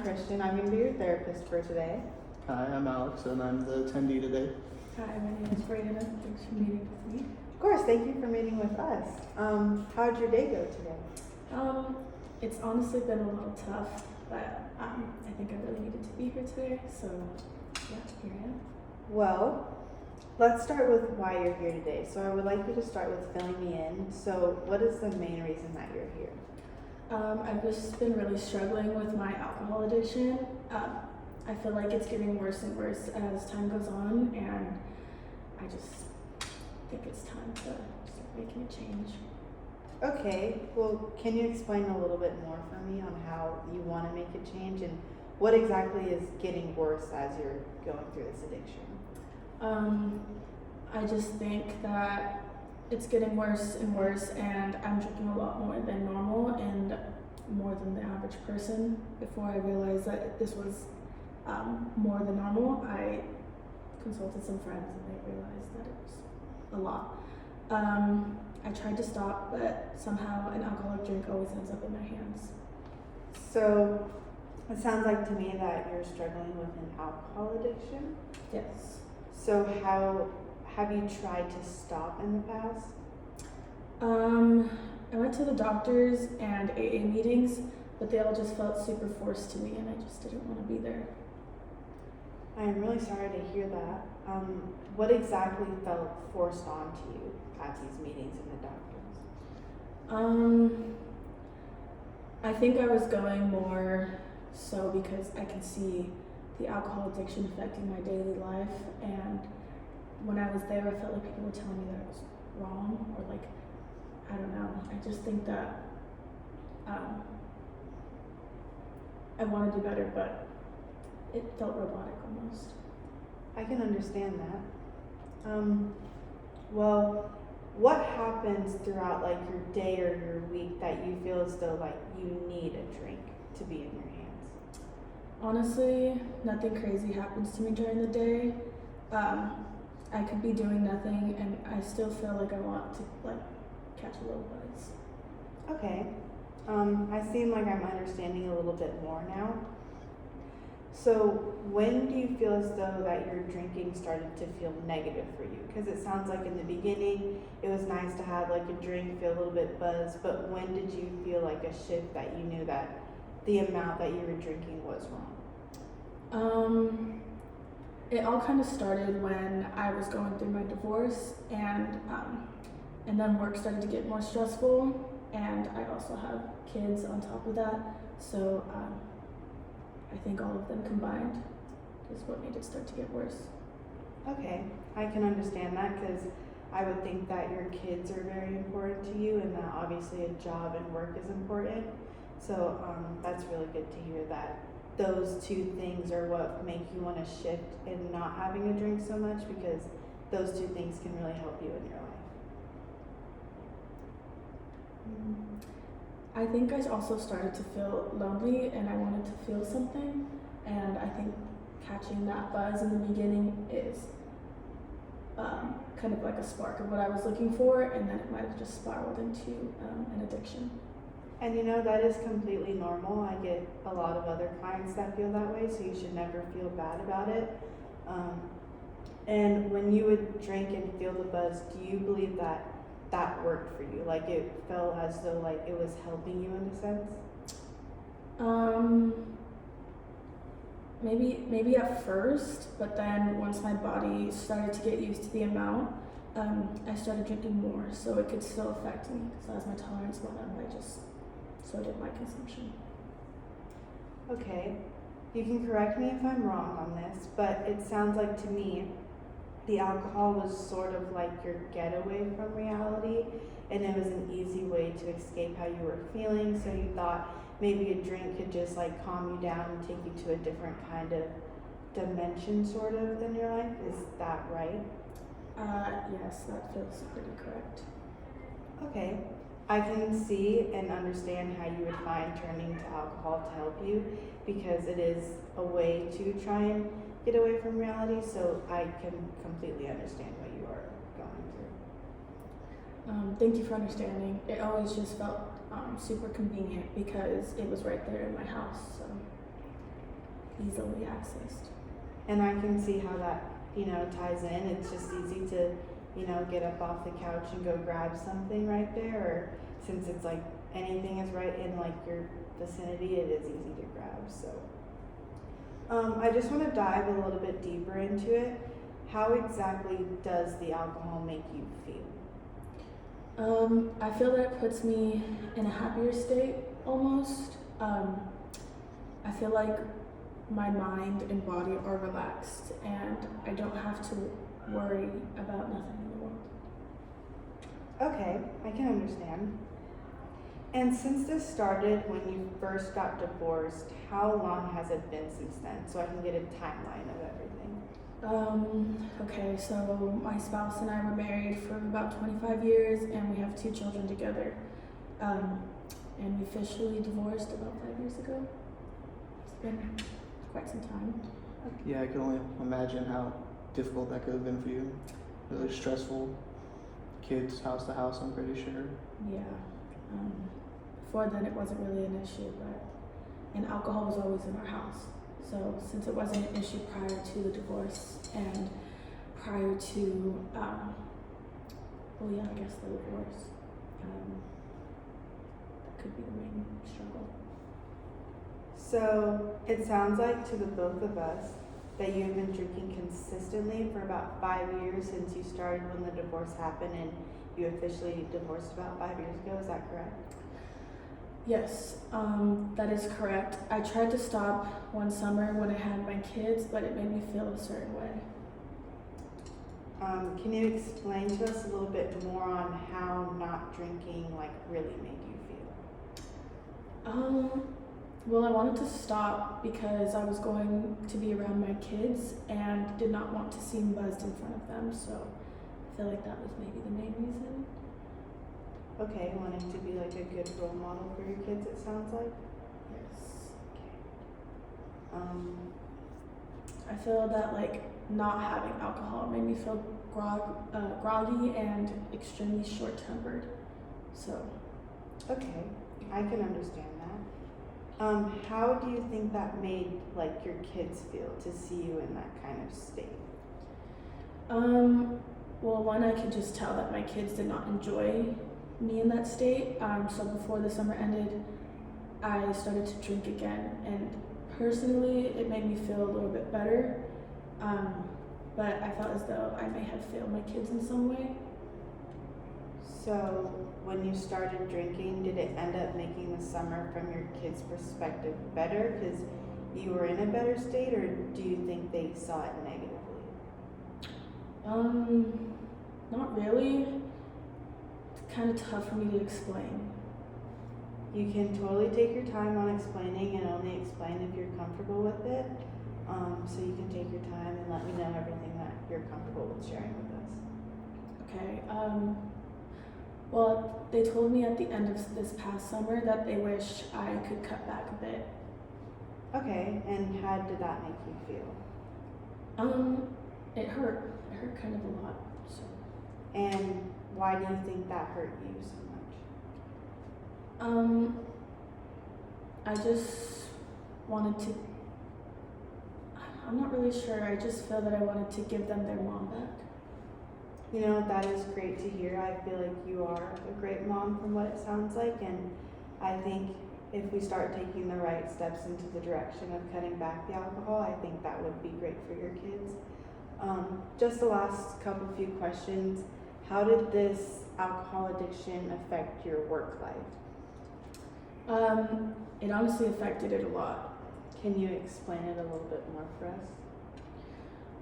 Christian. I'm going to be your therapist for today. Hi, I'm Alex, and I'm the attendee today. Hi, my name is Brianna. Thanks for meeting with me. Of course, thank you for meeting with us. How'd your day go today? It's honestly been a little tough, but I think I really needed to be here today, so yeah, here I am. Well, let's start with why you're here today. So I would like you to start with filling me in. So what is the main reason that you're here? I've just been really struggling with my alcohol addiction. I feel like it's getting worse and worse as time goes on, and I just think it's time to start making a change. Okay, well, can you explain a little bit more for me on how you want to make a change and what exactly is getting worse as you're going through this addiction? I just think that it's getting worse and worse, and I'm drinking a lot more than normal and more than the average person. Before I realized that this was more than normal, I consulted some friends and they realized that it was a lot. I tried to stop, but somehow an alcoholic drink always ends up in my hands. So it sounds like to me that you're struggling with an alcohol addiction. Yes. So how have you tried to stop in the past? I went to the doctors and AA meetings, but they all just felt super forced to me, and I just didn't want to be there. I am really sorry to hear that. What exactly felt forced onto you at these meetings and the doctors? I think I was going more so because I could see the alcohol addiction affecting my daily life, and when I was there, I felt like people were telling me that I was wrong, or like, I don't know. I just think that I want to do better, but it felt robotic almost. I can understand that. Well, what happens throughout like your day or your week that you feel as though like you need a drink to be in your hands? Honestly, nothing crazy happens to me during the day. I could be doing nothing and I still feel like I want to like catch a little buzz. Okay. I seem like I'm understanding a little bit more now. So when do you feel as though that your drinking started to feel negative for you? Because it sounds like in the beginning it was nice to have like a drink, feel a little bit buzzed, but when did you feel like a shift that you knew that the amount that you were drinking was wrong? It all kind of started when I was going through my divorce, and then work started to get more stressful, and I also have kids on top of that, so I think all of them combined is what made it start to get worse. Okay, I can understand that because I would think that your kids are very important to you and that obviously a job and work is important. So that's really good to hear that those two things are what make you want to shift in not having a drink so much, because those two things can really help you in your life. I think I also started to feel lonely and I wanted to feel something, and I think catching that buzz in the beginning is kind of like a spark of what I was looking for, and then it might have just spiraled into an addiction. And you know, that is completely normal. I get a lot of other clients that feel that way, so you should never feel bad about it. And when you would drink and feel the buzz, do you believe that that worked for you? Like it felt as though like it was helping you in a sense? Maybe at first, but then once my body started to get used to the amount, I started drinking more, so it could still affect me. So as my tolerance went up, so did my consumption. Okay, you can correct me if I'm wrong on this, but it sounds like to me the alcohol was sort of like your getaway from reality, and it was an easy way to escape how you were feeling, so you thought maybe a drink could just like calm you down and take you to a different kind of dimension sort of in your life. Is that right? Yes, that feels pretty correct. Okay, I can see and understand how you would find turning to alcohol to help you, because it is a way to try and get away from reality, so I can completely understand what you are going through. Thank you for understanding. It always just felt super convenient because it was right there in my house. So. easily accessed. And I can see how that, ties in. It's just easy to, get up off the couch and go grab something right there. Or since it's like anything is right in like your vicinity, it is easy to grab. So I just want to dive a little bit deeper into it. How exactly does the alcohol make you feel? I feel that it puts me in a happier state almost. I feel like my mind and body are relaxed and I don't have to worry about nothing in the world. Okay, I can understand. And since this started when you first got divorced, how long has it been since then? So I can get a timeline of everything. Okay, so my spouse and I were married for about 25 years and we have 2 children together. And we officially divorced about 5 years ago. It's been quite some time. Yeah, I can only imagine how difficult that could have been for you. Really stressful. Kids, house to house, I'm pretty sure. Yeah. Before then it wasn't really an issue, and alcohol was always in our house. So since it wasn't an issue prior to the divorce and prior to, I guess the divorce, that could be the main struggle. So it sounds like to the both of us that you've been drinking consistently for about 5 years since you started when the divorce happened and you officially divorced about 5 years ago. Is that correct? Yes, that is correct. I tried to stop one summer when I had my kids, but it made me feel a certain way. Can you explain to us a little bit more on how not drinking really made you feel? Well, I wanted to stop because I was going to be around my kids and did not want to seem buzzed in front of them, so I feel like that was maybe the main reason. Okay, wanting to be like a good role model for your kids, it sounds like? Yes. Okay. I feel that not having alcohol made me feel groggy and extremely short-tempered, so. Okay, I can understand that. How do you think that made your kids feel to see you in that kind of state? Well, one, I could just tell that my kids did not enjoy me in that state. So before the summer ended, I started to drink again, and personally, it made me feel a little bit better. But I felt as though I may have failed my kids in some way. So when you started drinking, did it end up making the summer from your kids' perspective better because you were in a better state, or do you think they saw it negatively? Not really. It's kind of tough for me to explain. You can totally take your time on explaining and only explain if you're comfortable with it. So you can take your time and let me know everything that you're comfortable with sharing with us. Okay. Well, they told me at the end of this past summer that they wish I could cut back a bit. Okay, and how did that make you feel? It hurt. It hurt kind of a lot. So. And why do you think that hurt you so much? I just wanted to. I'm not really sure. I just feel that I wanted to give them their mom back. That is great to hear. I feel like you are a great mom from what it sounds like, and I think if we start taking the right steps into the direction of cutting back the alcohol, I think that would be great for your kids. Just the last few questions. How did this alcohol addiction affect your work life? It honestly affected it a lot. Can you explain it a little bit more for us?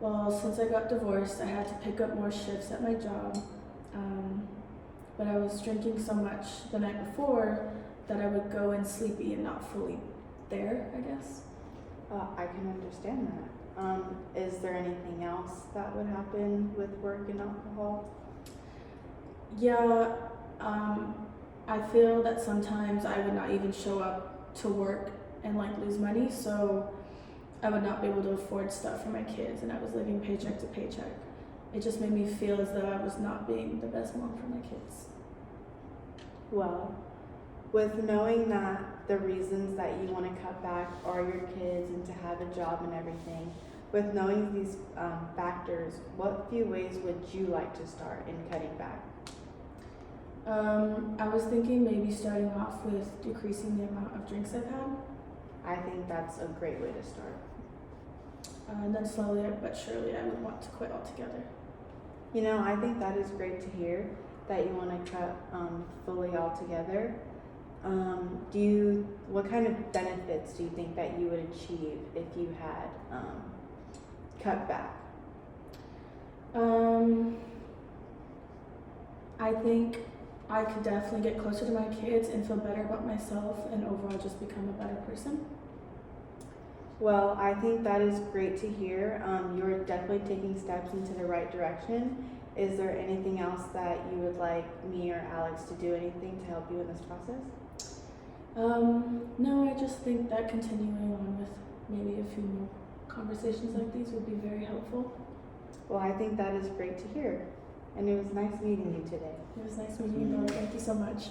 Well, since I got divorced, I had to pick up more shifts at my job. But I was drinking so much the night before that I would go in sleepy and not fully there, I guess. I can understand that. Is there anything else that would happen with work and alcohol? Yeah, I feel that sometimes I would not even show up to work and lose money, so I would not be able to afford stuff for my kids, and I was living paycheck to paycheck. It just made me feel as though I was not being the best mom for my kids. Well, With knowing that the reasons that you want to cut back are your kids and to have a job and everything, with knowing these factors, what few ways would you like to start in cutting back? I was thinking maybe starting off with decreasing the amount of drinks I've had, I think that's a great way to start. and then slowly but surely I would want to quit altogether. You know, I think that is great to hear that you want to cut fully altogether. What kind of benefits do you think that you would achieve if you had cut back? I think I could definitely get closer to my kids and feel better about myself and overall just become a better person. Well, I think that is great to hear. You're definitely taking steps into the right direction. Is there anything else that you would like me or Alex to do anything to help you in this process? No, I just think that continuing on with maybe a few more conversations like these would be very helpful. Well, I think that is great to hear. And it was nice meeting you today. It was nice meeting you, Bella. Thank you so much.